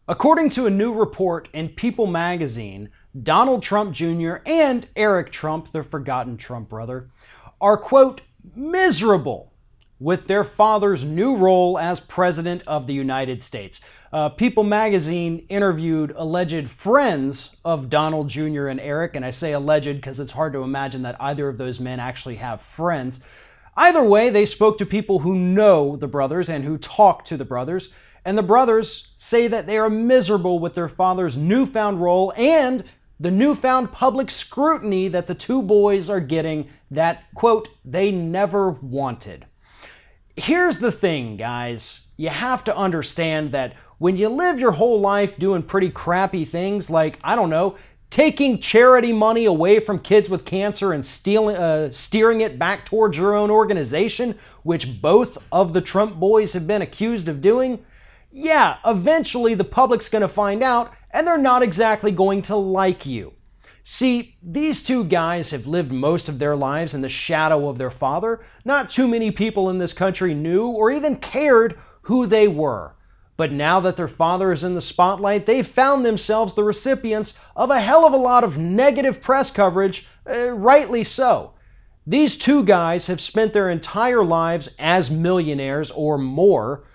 According to a new report in People magazine, Donald Trump Jr. and Eric Trump, the forgotten Trump brother, are, quote, miserable with their father's new role as President of the United States. People magazine interviewed alleged friends of Donald Jr. and Eric, and I say alleged because it's hard to imagine that either of those men actually have friends. Either way, they spoke to people who know the brothers and who talk to the brothers, and the brothers say that they are miserable with their father's newfound role and the newfound public scrutiny that the two boys are getting that, quote, they never wanted. Here's the thing, guys. You have to understand that when you live your whole life doing pretty crappy things like, I don't know, taking charity money away from kids with cancer and steering it back towards your own organization, which both of the Trump boys have been accused of doing, yeah, eventually the public's going to find out and they're not exactly going to like you. See, these two guys have lived most of their lives in the shadow of their father. Not too many people in this country knew or even cared who they were. But now that their father is in the spotlight, they've found themselves the recipients of a hell of a lot of negative press coverage, rightly so. These two guys have spent their entire lives as millionaires or more.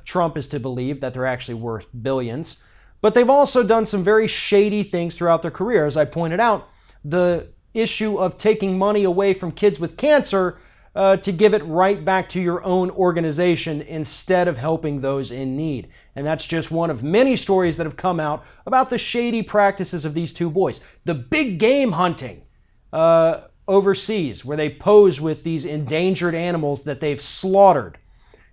Trump is to believe that they're actually worth billions. But they've also done some very shady things throughout their career. As I pointed out, the issue of taking money away from kids with cancer to give it right back to your own organization instead of helping those in need. And that's just one of many stories that have come out about the shady practices of these two boys. The big game hunting overseas, where they pose with these endangered animals that they've slaughtered.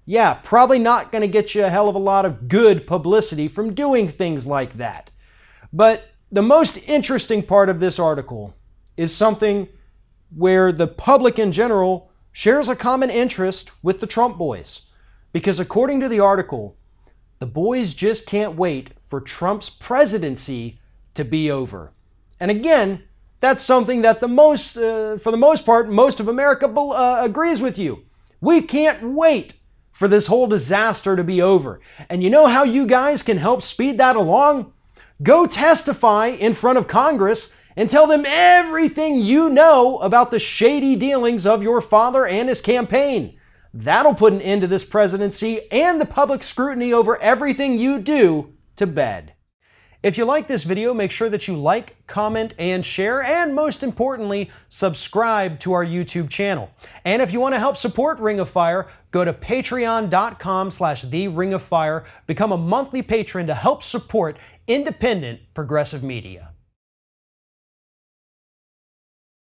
Yeah, probably not going to get you a hell of a lot of good publicity from doing things like that. But the most interesting part of this article is something where the public in general shares a common interest with the Trump boys. Because according to the article, the boys just can't wait for Trump's presidency to be over. And again, that's something that for the most part, most of America agrees with you. We can't wait for this whole disaster to be over. And you know how you guys can help speed that along? Go testify in front of Congress and tell them everything you know about the shady dealings of your father and his campaign. That'll put an end to this presidency and the public scrutiny over everything you do to bed. If you like this video, make sure that you like, comment, and share, and most importantly, subscribe to our YouTube channel. And if you want to help support Ring of Fire, go to patreon.com/TheRingOfFire, become a monthly patron to help support independent progressive media.